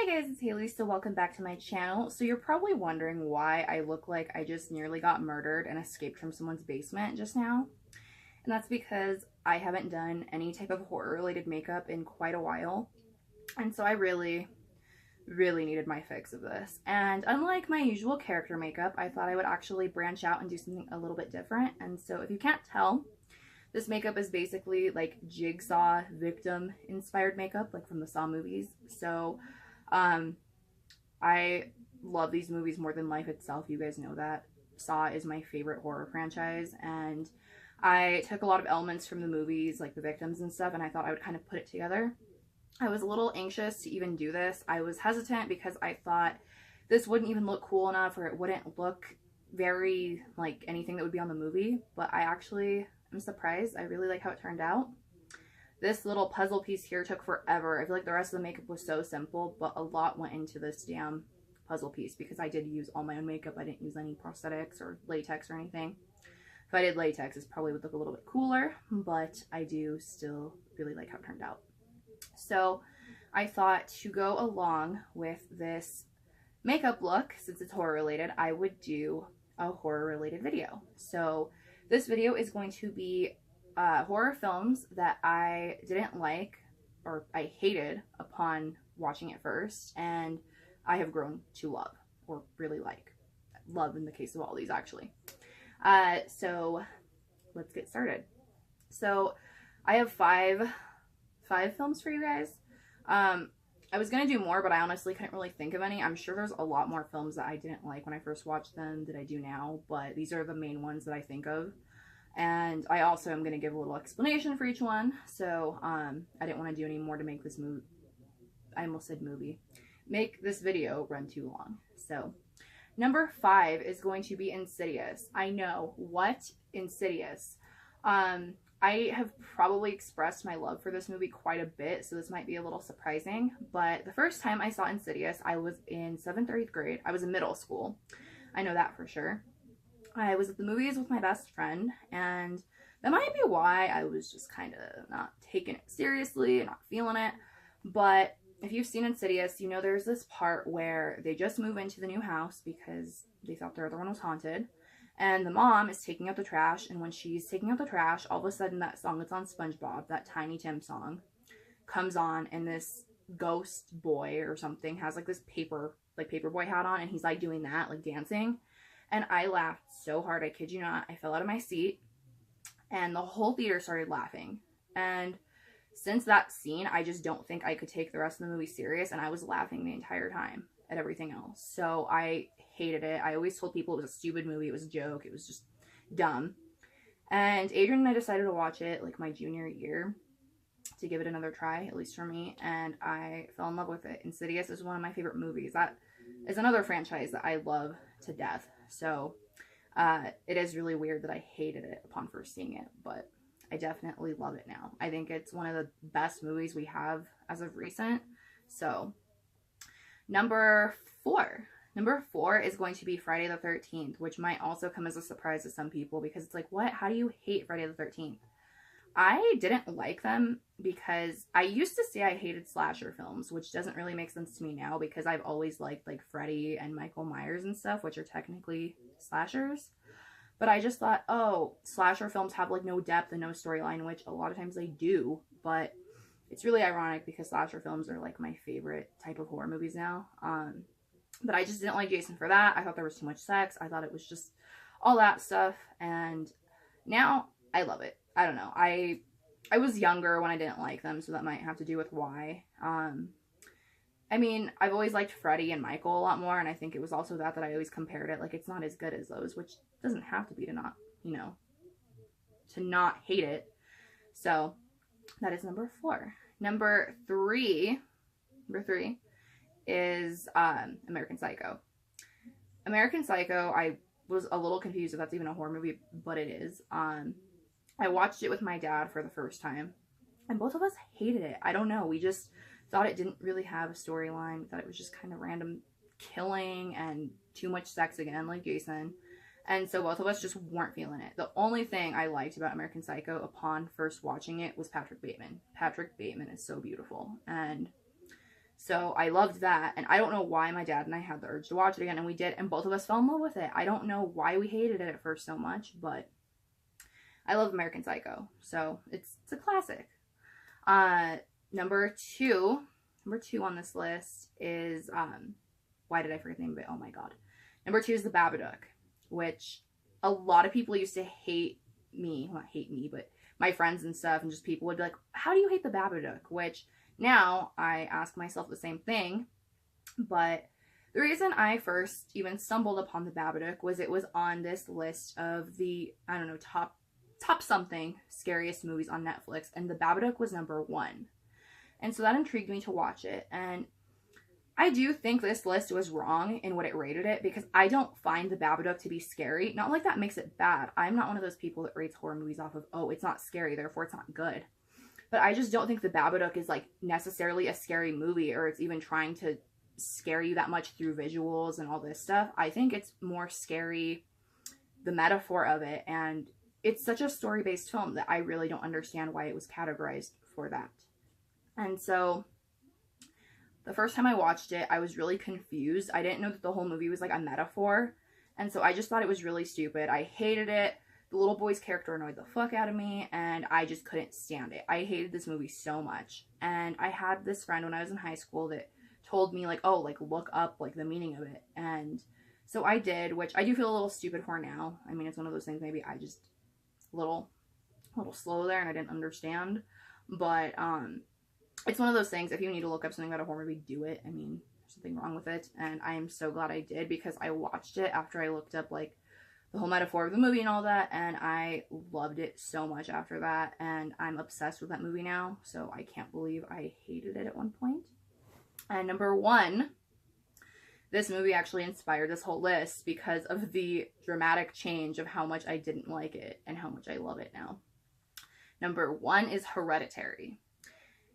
Hi guys, it's Haley, so welcome back to my channel. So you're probably wondering why I look like I just nearly got murdered and escaped from someone's basement just now. And that's because I haven't done any type of horror related makeup in quite a while. And so I really needed my fix of this. And unlike my usual character makeup, I thought I would actually branch out and do something a little bit different. And so if you can't tell, this makeup is basically like Jigsaw victim inspired makeup, like from the Saw movies. So I love these movies more than life itself. You guys know that. Saw is my favorite horror franchise, and I took a lot of elements from the movies, like the victims and stuff, and I thought I would kind of put it together. I was a little anxious to even do this. I was hesitant because I thought this wouldn't even look cool enough, or it wouldn't look very like anything that would be on the movie, but I actually am surprised. I really like how it turned out. This little puzzle piece here took forever. I feel like the rest of the makeup was so simple, but a lot went into this damn puzzle piece because I did use all my own makeup. I didn't use any prosthetics or latex or anything. If I did latex, it probably would look a little bit cooler, but I do still really like how it turned out. So I thought to go along with this makeup look, since it's horror related, I would do a horror related video. So this video is going to be horror films that I didn't like or I hated upon watching it first, and I have grown to love, or really like. Love in the case of all these, actually. So let's get started. So I have five films for you guys. I was gonna do more, but I honestly couldn't really think of any. I'm sure there's a lot more films that I didn't like when I first watched them that I do now, but these are the main ones that I think of. And I also am going to give a little explanation for each one. So I didn't want to do any more to make this movie. I almost said movie. Make this video run too long. So number 5 is going to be Insidious. I know, what? Insidious. I have probably expressed my love for this movie quite a bit, so this might be a little surprising. But the first time I saw Insidious, I was in 7th or 8th grade. I was in middle school. I know that for sure. I was at the movies with my best friend, and that might be why I was just kind of not taking it seriously and not feeling it. But if you've seen Insidious, you know there's this part where they just move into the new house because they thought their other one was haunted, and the mom is taking out the trash, and when she's taking out the trash, all of a sudden that song that's on SpongeBob, that Tiny Tim song, comes on, and this ghost boy or something has like this paperboy hat on, and he's like doing that, like dancing. And I laughed so hard, I kid you not. I fell out of my seat, and the whole theater started laughing. And since that scene, I just don't think I could take the rest of the movie serious, and I was laughing the entire time at everything else. So I hated it. I always told people it was a stupid movie, it was a joke, it was just dumb. And Adrian and I decided to watch it like my junior year to give it another try, at least for me, and I fell in love with it. Insidious is one of my favorite movies. That is another franchise that I love to death. So it is really weird that I hated it upon first seeing it, but I definitely love it now. I think it's one of the best movies we have as of recent. So number 4 is going to be Friday the 13th, which might also come as a surprise to some people because it's like, what? How do you hate Friday the 13th? I didn't like them because I used to say I hated slasher films, which doesn't really make sense to me now because I've always liked like Freddy and Michael Myers and stuff, which are technically slashers. But I just thought, oh, slasher films have like no depth and no storyline, which a lot of times they do. But it's really ironic because slasher films are like my favorite type of horror movies now. But I just didn't like Jason for that. I thought there was too much sex. I thought it was just all that stuff. And now I love it. I don't know. I was younger when I didn't like them, so that might have to do with why. I mean, I've always liked Freddy and Michael a lot more, and I think it was also that I always compared it. Like, it's not as good as those, which doesn't have to be to not, you know, to not hate it. So, that is number 4. Number 3 is American Psycho. American Psycho, I was a little confused if that's even a horror movie, but it is. I watched it with my dad for the first time, and both of us hated it. I don't know. We just thought it didn't really have a storyline. We thought it was just kind of random killing and too much sex again, like Jason. And so both of us just weren't feeling it. The only thing I liked about American Psycho upon first watching it was Patrick Bateman. Patrick Bateman is so beautiful. And So I loved that, and I don't know why my dad and I had the urge to watch it again, and we did, and both of us fell in love with it. I don't know why we hated it at first so much, but I love American Psycho, so it's a classic. Number two on this list is, why did I forget the name of it? Oh my god. Number 2 is The Babadook, which a lot of people used to hate me, well, not hate me, but my friends and stuff, and just people would be like, how do you hate The Babadook? Which now I ask myself the same thing, but the reason I first even stumbled upon The Babadook was it was on this list of the, I don't know, top something scariest movies on Netflix, and The Babadook was number 1. And so that intrigued me to watch it, and I do think this list was wrong in what it rated it, because I don't find The Babadook to be scary. Not like that makes it bad. I'm not one of those people that rates horror movies off of, oh, it's not scary, therefore it's not good. But I just don't think The Babadook is, like, necessarily a scary movie, or it's even trying to scare you that much through visuals and all this stuff. I think it's more scary, the metaphor of it, and it's such a story-based film that I really don't understand why it was categorized for that. And so the first time I watched it, I was really confused. I didn't know that the whole movie was like a metaphor, and so I just thought it was really stupid. I hated it. The little boy's character annoyed the fuck out of me, and I just couldn't stand it. I hated this movie so much. And I had this friend when I was in high school that told me, like, oh, like, look up, like, the meaning of it. And so I did, which I do feel a little stupid for now. I mean, it's one of those things, maybe I just a little slow there and I didn't understand. But it's one of those things, if you need to look up something about a horror movie, do it. I mean, there's something wrong with it. And I am so glad I did, because I watched it after I looked up, like, the whole metaphor of the movie and all that, and I loved it so much after that, and I'm obsessed with that movie now, so I can't believe I hated it at one point. And number 1, this movie actually inspired this whole list because of the dramatic change of how much I didn't like it and how much I love it now. Number 1 is Hereditary.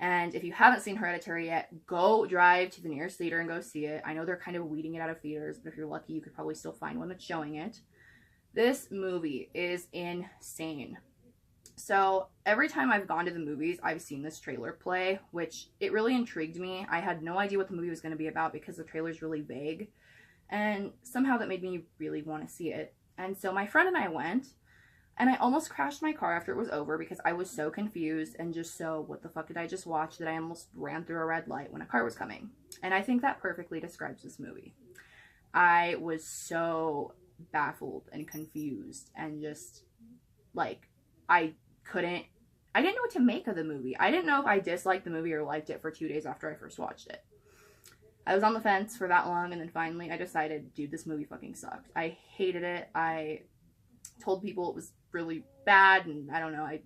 And if you haven't seen Hereditary yet, go drive to the nearest theater and go see it. I know they're kind of weeding it out of theaters, but if you're lucky, you could probably still find one that's showing it. This movie is insane. So every time I've gone to the movies, I've seen this trailer play, which it really intrigued me. I had no idea what the movie was going to be about because the trailer's really vague. And somehow that made me really want to see it. And so my friend and I went, and I almost crashed my car after it was over because I was so confused and just so, what the fuck did I just watch, that I almost ran through a red light when a car was coming. And I think that perfectly describes this movie. I was so baffled and confused and just, like, I didn't know what to make of the movie. I didn't know if I disliked the movie or liked it for 2 days after I first watched it. I was on the fence for that long, and then finally I decided, dude, this movie fucking sucked. I hated it. I told people it was really bad, and I don't know, I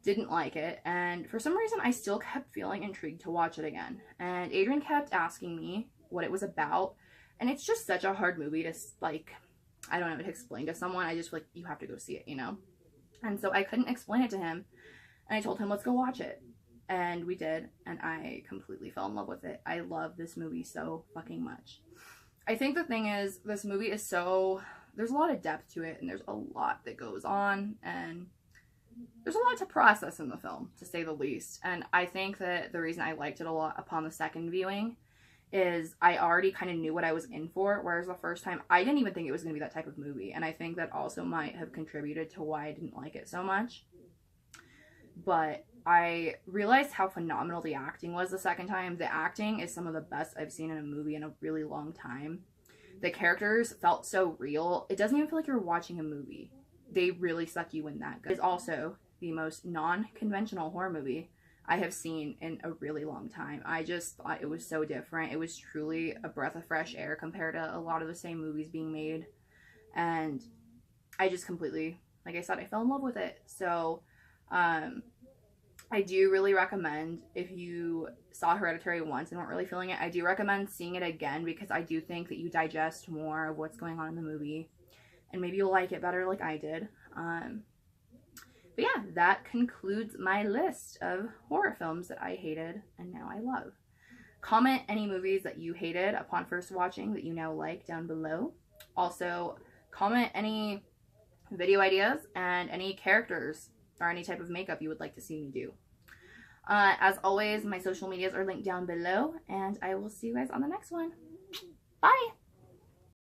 didn't like it. And for some reason, I still kept feeling intrigued to watch it again. And Adrian kept asking me what it was about, and it's just such a hard movie to, like, I don't know, to explain to someone. I just feel like, you have to go see it, you know? And so I couldn't explain it to him, and I told him, let's go watch it. And we did, and I completely fell in love with it. I love this movie so fucking much. I think the thing is, this movie is so, there's a lot of depth to it, and there's a lot that goes on, and there's a lot to process in the film, to say the least. And I think that the reason I liked it a lot upon the second viewing is I already kind of knew what I was in for, whereas the first time, I didn't even think it was going to be that type of movie, and I think that also might have contributed to why I didn't like it so much. But I realized how phenomenal the acting was the second time. The acting is some of the best I've seen in a movie in a really long time. The characters felt so real. It doesn't even feel like you're watching a movie. They really suck you in that good. It's also the most non-conventional horror movie I have seen in a really long time. I just thought it was so different. It was truly a breath of fresh air compared to a lot of the same movies being made. And I just completely, like I said, I fell in love with it. So, I do really recommend, if you saw Hereditary once and weren't really feeling it, I do recommend seeing it again, because I do think that you digest more of what's going on in the movie. And maybe you'll like it better like I did. But yeah, that concludes my list of horror films that I hated and now I love. Comment any movies that you hated upon first watching that you now like down below. Also, comment any video ideas and any characters or any type of makeup you would like to see me do. As always, my social medias are linked down below, and I will see you guys on the next one.